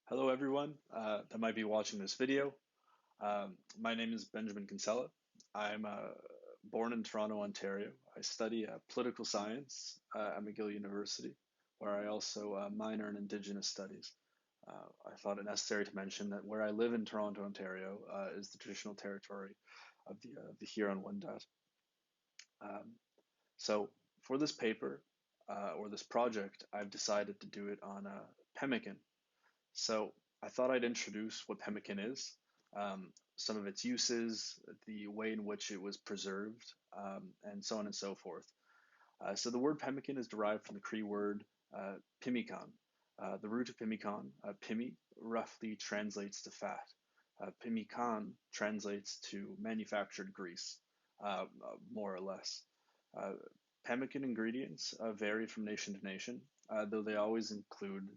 Hello, everyone that might be watching this video. My name is Benjamin Kinsella. I'm born in Toronto, Ontario. I study political science at McGill University, where I also minor in Indigenous studies. I thought it necessary to mention that where I live in Toronto, Ontario, is the traditional territory of the Huron-Wendat. Um, so for this paper or this project, I've decided to do it on Pemmican. So I thought I'd introduce what pemmican is, some of its uses, the way in which it was preserved, and so on and so forth. So the word pemmican is derived from the Cree word pimmican. The root of pimmican, pimi, roughly translates to fat. Pimmican translates to manufactured grease, more or less. Uh, Pemmican ingredients vary from nation to nation, though they always include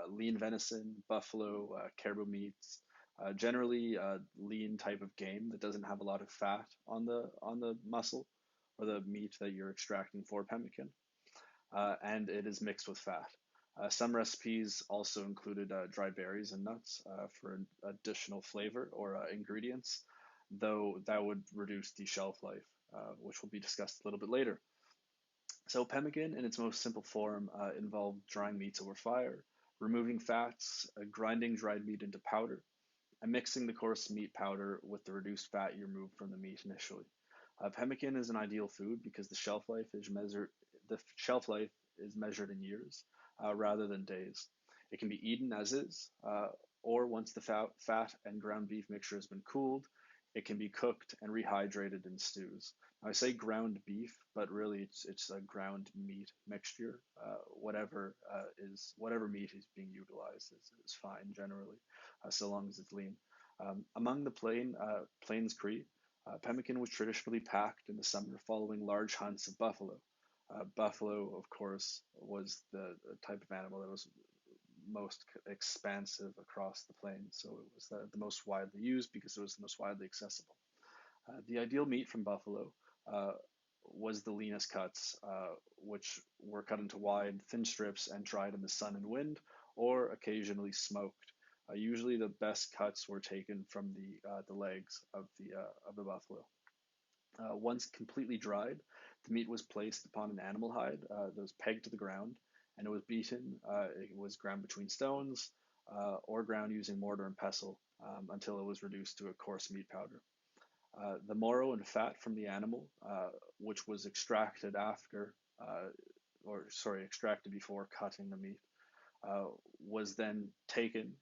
lean venison, buffalo, caribou meats, generally lean type of game that doesn't have a lot of fat on the muscle or the meat that you're extracting for pemmican, and it is mixed with fat. Some recipes also included dried berries and nuts for additional flavor or ingredients, though that would reduce the shelf life, which will be discussed a little bit later. So pemmican, in its most simple form, involved drying meats over fire, removing fats, grinding dried meat into powder, and mixing the coarse meat powder with the reduced fat you removed from the meat initially. Pemmican is an ideal food because the shelf life is measured in years rather than days. It can be eaten as is, or once the fat and ground beef mixture has been cooled, it can be cooked and rehydrated in stews. Now, I say ground beef, but really it's a ground meat mixture. Whatever meat is being utilized is fine generally, so long as it's lean. Among the Plains Cree, pemmican was traditionally packed in the summer following large hunts of buffalo. Buffalo, of course, was the type of animal that was most expansive across the plains, so it was the most widely used because it was the most widely accessible. The ideal meat from buffalo uh, was the leanest cuts, which were cut into wide, thin strips and dried in the sun and wind, or occasionally smoked. Usually, the best cuts were taken from the legs of the buffalo. Once completely dried, the meat was placed upon an animal hide that was pegged to the ground, and it was beaten. It was ground between stones or ground using mortar and pestle until it was reduced to a coarse meat powder. The marrow and fat from the animal, which was extracted before cutting the meat, was then taken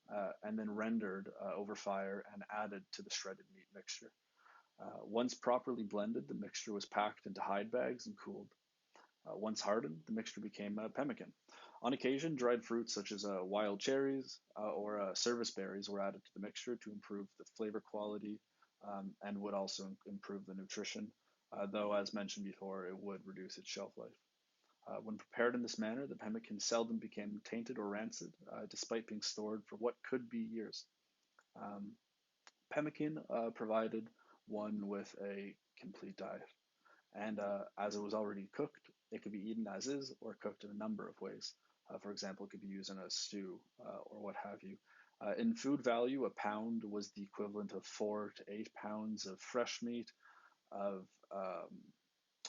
and then rendered over fire and added to the shredded meat mixture. Once properly blended, the mixture was packed into hide bags and cooled. Once hardened, the mixture became pemmican. On occasion, dried fruits such as wild cherries or service berries were added to the mixture to improve the flavor quality and would also improve the nutrition, though, as mentioned before, it would reduce its shelf life. When prepared in this manner, the pemmican seldom became tainted or rancid, despite being stored for what could be years. Um, Pemmican provided one with a complete diet. And as it was already cooked, it could be eaten as is or cooked in a number of ways. For example, it could be used in a stew or what have you. In food value, a pound was the equivalent of 4 to 8 pounds of fresh meat, of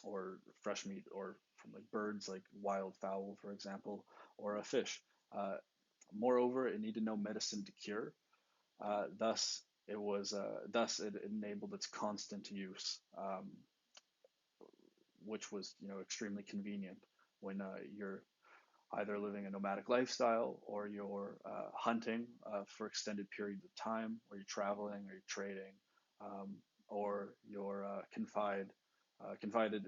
or fresh meat, or from like birds, like wild fowl, for example, or a fish. Uh, Moreover, it needed no medicine to cure. Thus it enabled its constant use, which was extremely convenient when you're either living a nomadic lifestyle or you're hunting for extended periods of time, or you're traveling or you're trading, or you're confided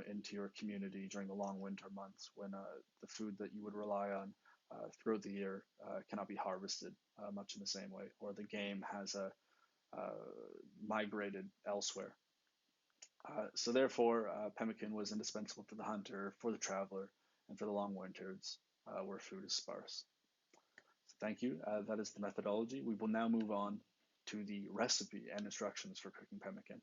into your community during the long winter months when the food that you would rely on throughout the year cannot be harvested much in the same way, or the game has uh, migrated elsewhere. So therefore, pemmican was indispensable for the hunter, for the traveler, and for the long winters where food is sparse. So thank you. That is the methodology. We will now move on to the recipe and instructions for cooking pemmican.